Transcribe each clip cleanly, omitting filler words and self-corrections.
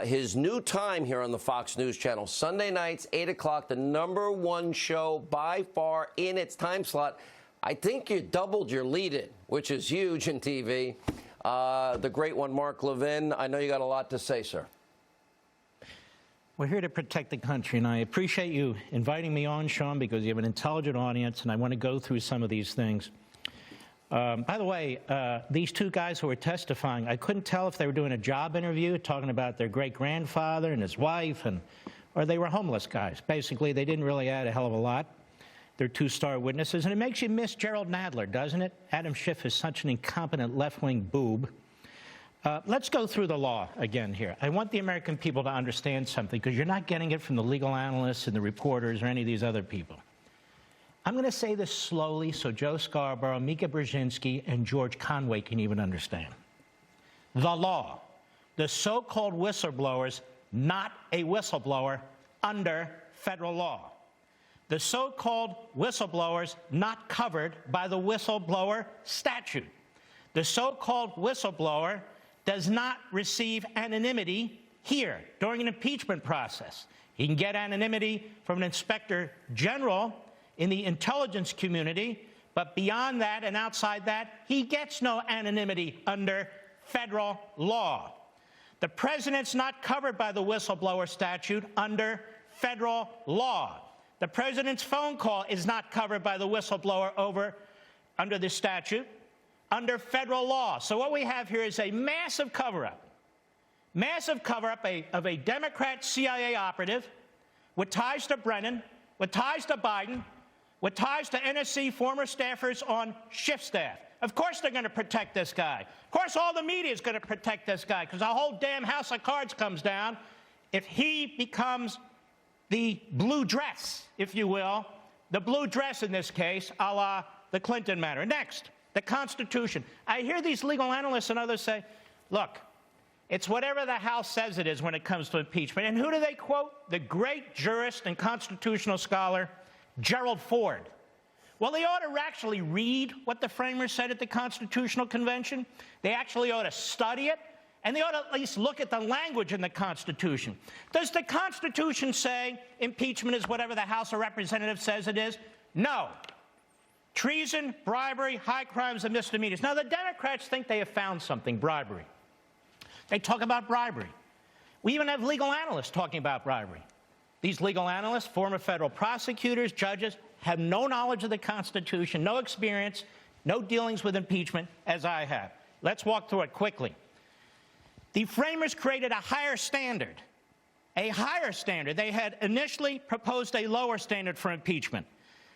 his new time here on the Fox News Channel, Sunday nights, 8 o'clock, the #1 show by far in its time slot. I think you doubled your lead-in, which is huge in TV. The great one, Mark Levin. I know you got a lot to say, sir. We're here to protect the country, and I appreciate you inviting me on, Sean, because you have an intelligent audience, and I want to go through some of these things. By the way, these two guys who were testifying, I couldn't tell if they were doing a job interview, talking about their great-grandfather and his wife, or they were homeless guys. Basically, they didn't really add a hell of a lot. They're two-star witnesses, and it makes you miss Gerald Nadler, doesn't it? Adam Schiff is such an incompetent left-wing boob. Let's go through the law again here. I want the American people to understand something, because you're not getting it from the legal analysts and the reporters or any of these other people. I'm going to say this slowly so Joe Scarborough, Mika Brzezinski, and George Conway can even understand. The law. The so-called whistleblowers, not a whistleblower under federal law. The so-called whistleblowers not covered by the whistleblower statute. The so-called whistleblower does not receive anonymity here during an impeachment process. He can get anonymity from an inspector general in the intelligence community, but beyond that and outside that, he gets no anonymity under federal law. The president's not covered by the whistleblower statute under federal law. The president's phone call is not covered by the whistleblower under the statute, under federal law. So what we have here is a massive cover-up of a Democrat CIA operative with ties to Brennan, with ties to Biden, with ties to NSC former staffers on Schiff staff. Of course they're going to protect this guy. Of course all the media is going to protect this guy, because the whole damn house of cards comes down if he becomes the blue dress, if you will, the blue dress in this case, a la the Clinton matter. Next, the Constitution. I hear these legal analysts and others say, look, it's whatever the House says it is when it comes to impeachment. And who do they quote? The great jurist and constitutional scholar, Gerald Ford. Well, they ought to actually read what the framers said at the Constitutional Convention. They actually ought to study it. And they ought to at least look at the language in the Constitution. Does the Constitution say impeachment is whatever the House of Representatives says it is? No. Treason, bribery, high crimes, and misdemeanors. Now, the Democrats think they have found something, bribery. They talk about bribery. We even have legal analysts talking about bribery. These legal analysts, former federal prosecutors, judges, have no knowledge of the Constitution, no experience, no dealings with impeachment, as I have. Let's walk through it quickly. The framers created a higher standard. A higher standard. They had initially proposed a lower standard for impeachment.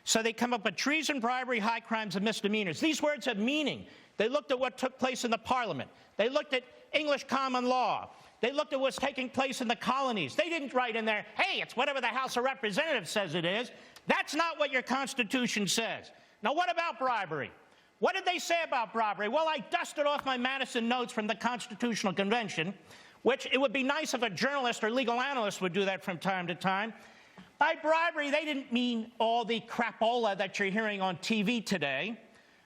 So they come up with treason, bribery, high crimes, and misdemeanors. These words have meaning. They looked at what took place in the Parliament. They looked at English common law. They looked at what's taking place in the colonies. They didn't write in there, hey, it's whatever the House of Representatives says it is. That's not what your Constitution says. Now, what about bribery? What did they say about bribery? Well, I dusted off my Madison notes from the Constitutional Convention, which it would be nice if a journalist or legal analyst would do that from time to time. By bribery, they didn't mean all the crapola that you're hearing on TV today.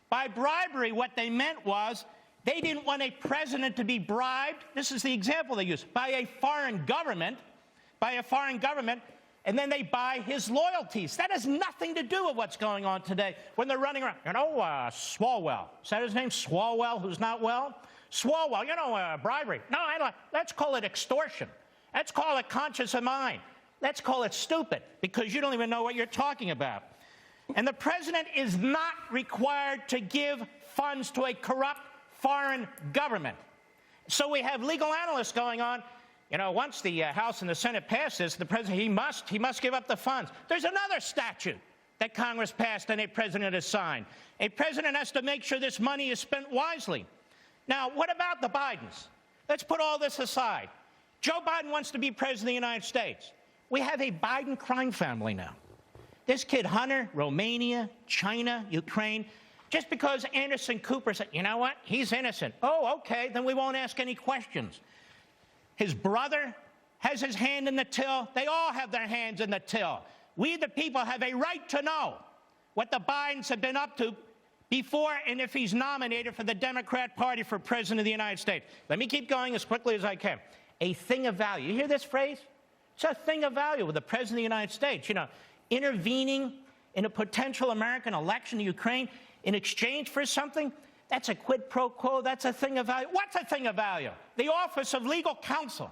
By bribery, what they meant was they didn't want a president to be bribed. This is the example they used, by a foreign government, and then they buy his loyalties. That has nothing to do with what's going on today when they're running around. You know, Swalwell. Is that his name? Swalwell, who's not well? Swalwell, you know, bribery. No, I don't. Let's call it extortion. Let's call it conscience of mind. Let's call it stupid, because you don't even know what you're talking about. And the president is not required to give funds to a corrupt foreign government. So we have legal analysts going on, you know, once the House and the Senate pass this, the president, he must give up the funds. There's another statute that Congress passed and a president has signed. A president has to make sure this money is spent wisely. Now, what about the Bidens? Let's put all this aside. Joe Biden wants to be president of the United States. We have a Biden crime family now. This kid, Hunter, Romania, China, Ukraine, just because Anderson Cooper said, you know what, he's innocent. Oh, okay, then we won't ask any questions. His brother has his hand in the till. They all have their hands in the till. We, the people, have a right to know what the Bidens have been up to before and if he's nominated for the Democrat Party for president of the United States. Let me keep going as quickly as I can. a thing of value. You hear this phrase? It's a thing of value with the President of the United States, intervening in a potential American election in Ukraine in exchange for something. That's a quid pro quo. That's a thing of value. What's a thing of value? The Office of Legal Counsel,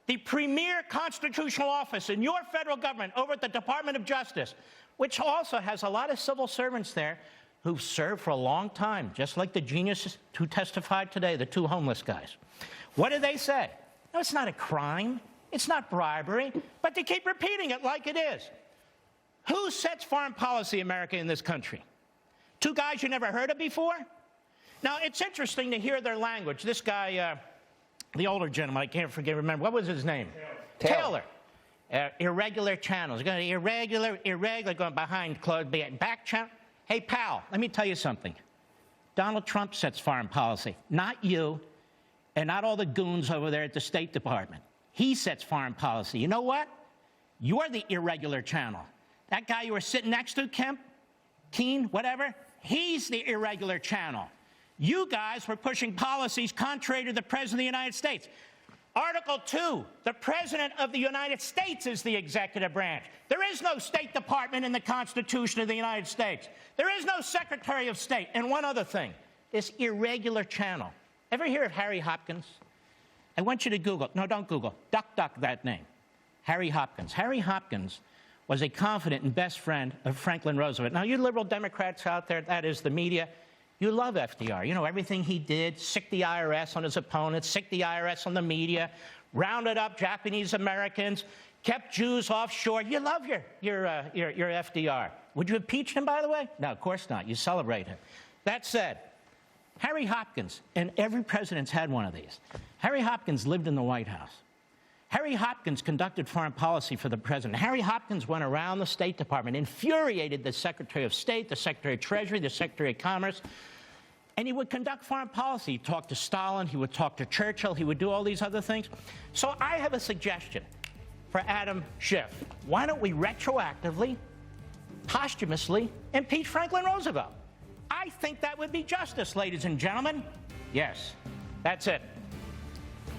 the premier constitutional office in your federal government over at the Department of Justice, which also has a lot of civil servants there who've served for a long time, just like the geniuses who testified today, the two homeless guys. What do they say? No, it's not a crime. It's not bribery. But they keep repeating it like it is. Who sets foreign policy, America, in this country? Two guys you never heard of before? Now, it's interesting to hear their language. This guy, the older gentleman, I can't remember. What was his name? Taylor. Irregular channels. Going irregular, going behind closed, back channel. Hey, pal, let me tell you something. Donald Trump sets foreign policy, not you, and not all the goons over there at the State Department. He sets foreign policy. You know what? You're the irregular channel. That guy you were sitting next to, Kemp, Keene, whatever, he's the irregular channel. You guys were pushing policies contrary to the President of the United States. Article 2, the President of the United States is the executive branch. There is no State Department in the Constitution of the United States. There is no Secretary of State. And one other thing, this irregular channel. Ever hear of Harry Hopkins? I want you to Google. No, don't Google. Duck that name. Harry Hopkins. Harry Hopkins was a confidant and best friend of Franklin Roosevelt. Now, you liberal Democrats out there, that is the media, you love FDR. You know, everything he did, sick the IRS on his opponents, sick the IRS on the media, rounded up Japanese Americans, kept Jews offshore. You love your FDR. Would you impeach him, by the way? No, of course not. You celebrate him. That said, Harry Hopkins, and every president's had one of these. Harry Hopkins lived in the White House. Harry Hopkins conducted foreign policy for the president. Harry Hopkins went around the State Department, infuriated the Secretary of State, the Secretary of Treasury, the Secretary of Commerce, and he would conduct foreign policy. He'd talk to Stalin, he would talk to Churchill, he would do all these other things. So I have a suggestion for Adam Schiff. Why don't we retroactively, posthumously impeach Franklin Roosevelt? I think that would be justice, ladies and gentlemen. Yes, that's it.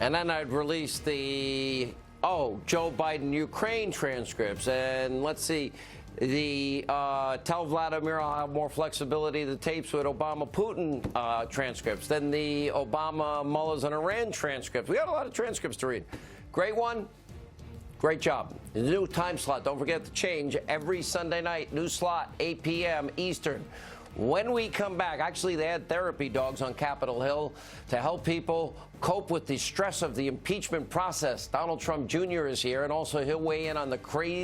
And then I'd release the, Joe Biden Ukraine transcripts. And let's see, tell Vladimir I'll have more flexibility, the tapes with Obama-Putin transcripts. Then the Obama-Mullahs and Iran transcripts. We got a lot of transcripts to read. Great one. Great job. The new time slot, don't forget to change every Sunday night. New slot, 8 p.m. Eastern. When we come back, actually, they had therapy dogs on Capitol Hill to help people cope with the stress of the impeachment process. Donald Trump Jr. is here, and also he'll weigh in on the crazy